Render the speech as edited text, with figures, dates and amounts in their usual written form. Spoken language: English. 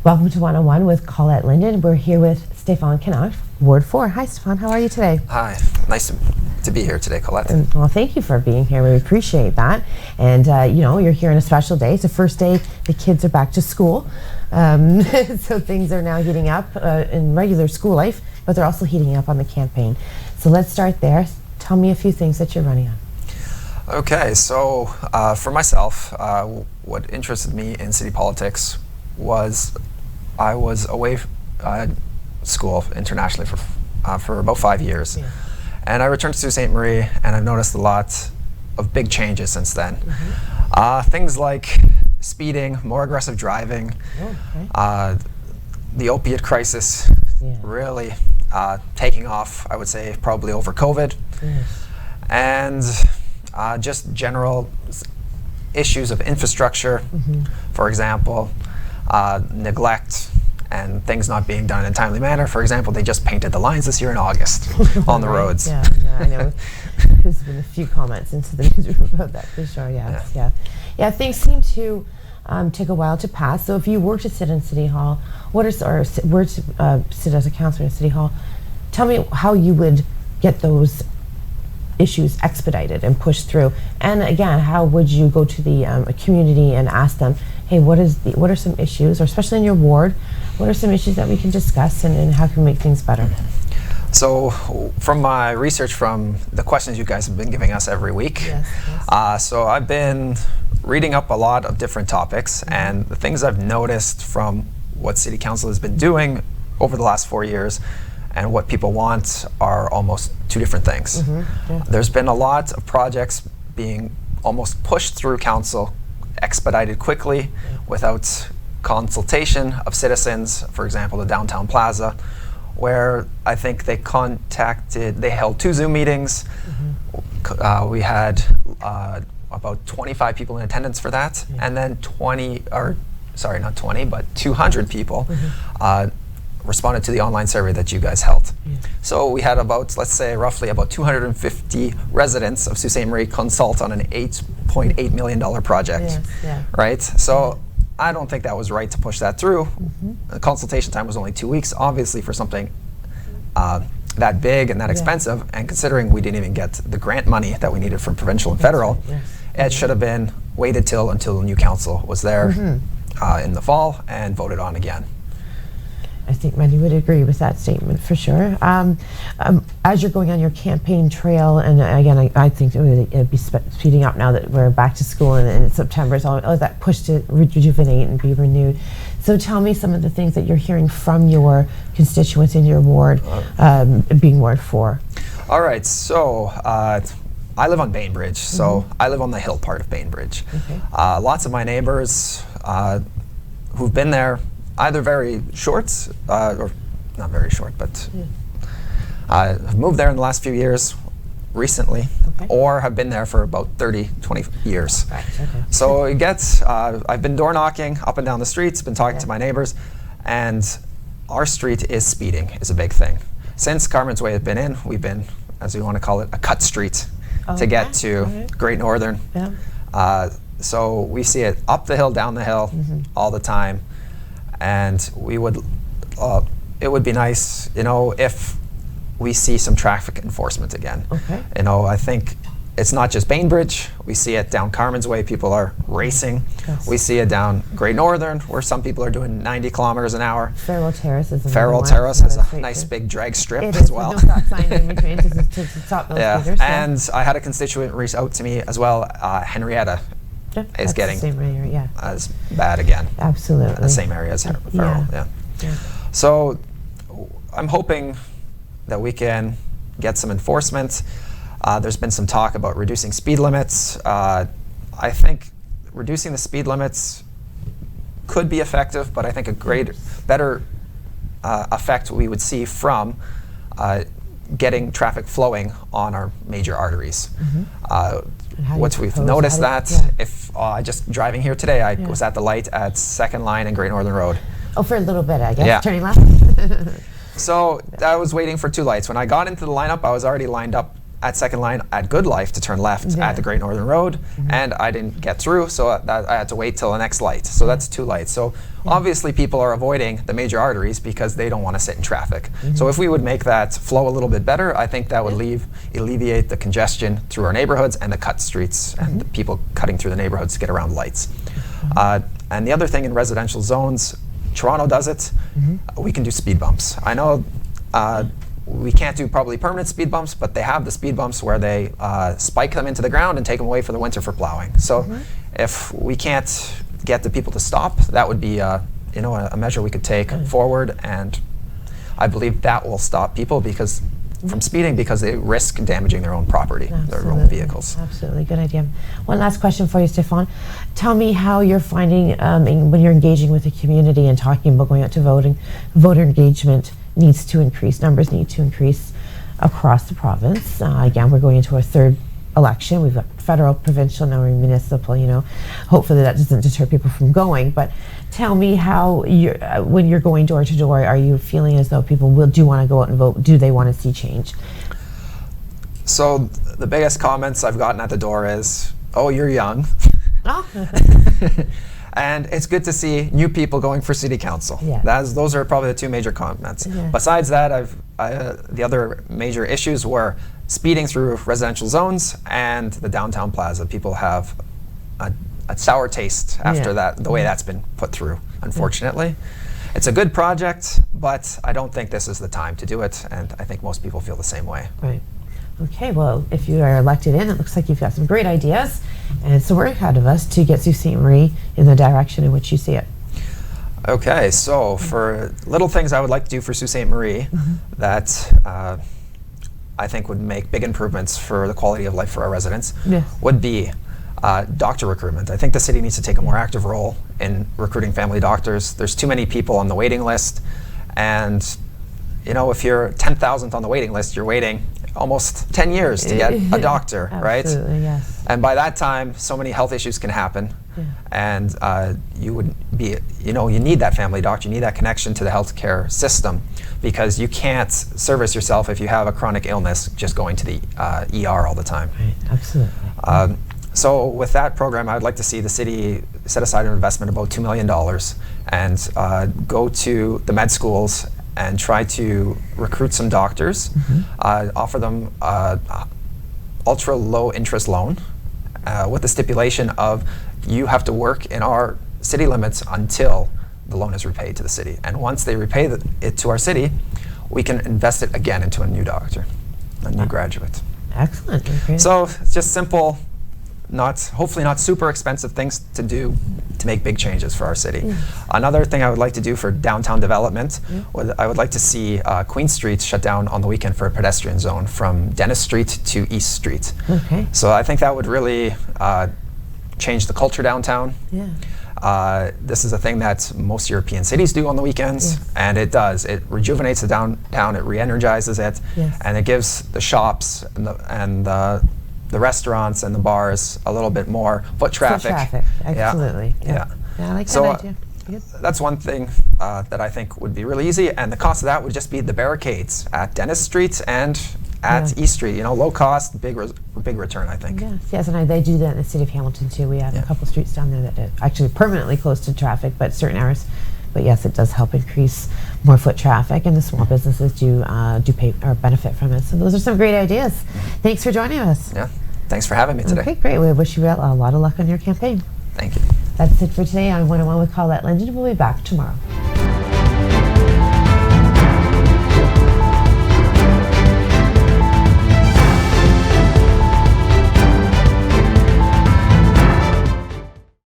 Welcome to One-on-One with Colette Linden. We're here with Stephan Kinach, Ward 4. Hi, Stephan. How are you today? Hi. Nice to be here today, Colette. Well, thank you for being here. We appreciate that. And, you're here on a special day. It's the first day the kids are back to school. So things are now heating up in regular school life, but they're also heating up on the campaign. So let's start there. Tell me a few things that you're running on. Okay, so for myself, what interested me in city politics was I was away school internationally for about 5 years. Yeah. And I returned to Sault Ste. Marie, and I've noticed a lot of big changes since then. Mm-hmm. Things like speeding, more aggressive driving, the opiate crisis really taking off, I would say, probably over COVID. Yes. And just general issues of infrastructure, for example, neglect and things not being done in a timely manner. For example, they just painted the lines this year in August on the roads. Yeah, I know. There's been a few comments into the newsroom about that for sure. Yeah. Things seem to take a while to pass. So if you were to sit in City Hall, sit as a councillor in City Hall, tell me how you would get those issues expedited and pushed through. And again, how would you go to the community and ask them, hey, what are some issues, or especially in your ward, what are some issues that we can discuss and how can we make things better? So from my research from the questions you guys have been giving us every week, so I've been reading up a lot of different topics, and the things I've noticed from what City Council has been doing over the last 4 years and what people want are almost two different things. There's been a lot of projects being almost pushed through council, expedited quickly without consultation of citizens. For example, the downtown plaza, where I think they held 2 Zoom meetings. We had about 25 people in attendance for that, and then 200 people responded to the online survey that you guys held. So we had about, let's say, roughly about 250 residents of Sault Ste. Marie consult on an $8.8 million project, right? So I don't think that was right to push that through. The consultation time was only 2 weeks, obviously for something that big and that expensive, and considering we didn't even get the grant money that we needed from provincial and federal, it should have been waited until the new council was there in the fall and voted on again. I think many would agree with that statement for sure. As you're going on your campaign trail, and again, I think it would be speeding up now that we're back to school and it's September, so all that push to rejuvenate and be renewed. So tell me some of the things that you're hearing from your constituents in your ward, being Ward 4. All right, so I live on Bainbridge, so I live on the hill part of Bainbridge. Lots of my neighbors who've been there either very short, or not very short, but have moved there in the last few years, recently, or have been there for about 30, 20 years. So it gets, I've been door knocking up and down the streets, been talking to my neighbors, and our street is speeding is a big thing. Since Carmen's Way has been in, we've been, as we want to call it, a cut street to get to Great Northern. So we see it up the hill, down the hill, all the time. And we would, it would be nice, if we see some traffic enforcement again. I think it's not just Bainbridge. We see it down Carmen's Way. People are racing. We see it down Great Northern, where some people are doing 90 kilometers an hour. Farrell Terrace is has a nice big drag strip as well. It is, no stop sign in between to stop those speeders. And I had a constituent reach out to me as well, Henrietta. Is getting as bad again. Absolutely. The same area as Farrell. So I'm hoping that we can get some enforcement. There's been some talk about reducing speed limits. I think reducing the speed limits could be effective, but I think a better effect we would see from getting traffic flowing on our major arteries. What we've noticed if just driving here today, I was at the light at 2nd Line and Great Northern Road. Oh, for a little bit, I guess. Turning left. So I was waiting for 2 lights. When I got into the lineup, I was already lined up at Second Line at Good Life to turn left at the Great Northern Road, and I didn't get through, so I had to wait till the next light. So that's 2 lights. So obviously people are avoiding the major arteries because they don't want to sit in traffic. So if we would make that flow a little bit better, I think that would alleviate the congestion through our neighborhoods and the cut streets and the people cutting through the neighborhoods to get around lights. And the other thing in residential zones, Toronto does it, we can do speed bumps. I know we can't do probably permanent speed bumps, but they have the speed bumps where they spike them into the ground and take them away for the winter for plowing. So if we can't get the people to stop, that would be a measure we could take forward, and I believe that will stop people from speeding because they risk damaging their own property, their own vehicles. Absolutely, good idea. One last question for you, Stephan. Tell me how you're finding when you're engaging with the community and talking about going out to voting, voter engagement needs to increase, numbers need to increase across the province. Again, we're going into our 3rd election. We've got federal, provincial, now we're municipal, hopefully that doesn't deter people from going, but tell me how when you're going door to door, are you feeling as though people do want to go out and vote? Do they want to see change? So the biggest comments I've gotten at the door is, "Oh, you're young." Oh. And it's good to see new people going for city council. Those are probably the 2 major comments. Besides that, the other major issues were speeding through residential zones and the downtown plaza. People have a sour taste after that, the way that's been put through, unfortunately. It's a good project, but I don't think this is the time to do it, and I think most people feel the same way. Right. Okay, well, if you are elected in, it looks like you've got some great ideas, and some work ahead of us to get Sault Ste. Marie in the direction in which you see it. Okay, so for little things I would like to do for Sault Ste. Marie that I think would make big improvements for the quality of life for our residents would be doctor recruitment. I think the city needs to take a more active role in recruiting family doctors. There's too many people on the waiting list, and if you're 10,000th on the waiting list, you're waiting almost 10 years to get a doctor, right? Absolutely, yes. And by that time, so many health issues can happen, and you would be, you need that family doctor, you need that connection to the healthcare system, because you can't service yourself if you have a chronic illness just going to the ER all the time. Right, absolutely. So with that program, I'd like to see the city set aside an investment about $2 million and go to the med schools and try to recruit some doctors, offer them ultra low interest loan with the stipulation of you have to work in our city limits until the loan is repaid to the city. And once they repay it to our city, we can invest it again into a new doctor, a new graduate. Excellent. Okay. So it's just simple, hopefully not super expensive things to do to make big changes for our city. Another thing I would like to do for downtown development, I would like to see Queen Street shut down on the weekend for a pedestrian zone from Dennis Street to East Street. Okay. So I think that would really change the culture downtown. This is a thing that most European cities do on the weekends, and it does. It rejuvenates the downtown, it re-energizes it, and it gives the shops and the restaurants and the bars a little bit more foot traffic. Absolutely. Yeah, I like that idea. Good. That's one thing that I think would be really easy, and the cost of that would just be the barricades at Dennis Street and at East Street. Low cost, big return, I think. Yes, and they do that in the city of Hamilton too. We have a couple streets down there that are actually permanently closed to traffic, but certain hours. But yes, it does help increase more foot traffic, and the small businesses do pay or benefit from it. So those are some great ideas. Thanks for joining us. Yeah, thanks for having me today. Okay, great. We wish you a lot of luck on your campaign. Thank you. That's it for today on 101 with Colette Linden. We'll be back tomorrow.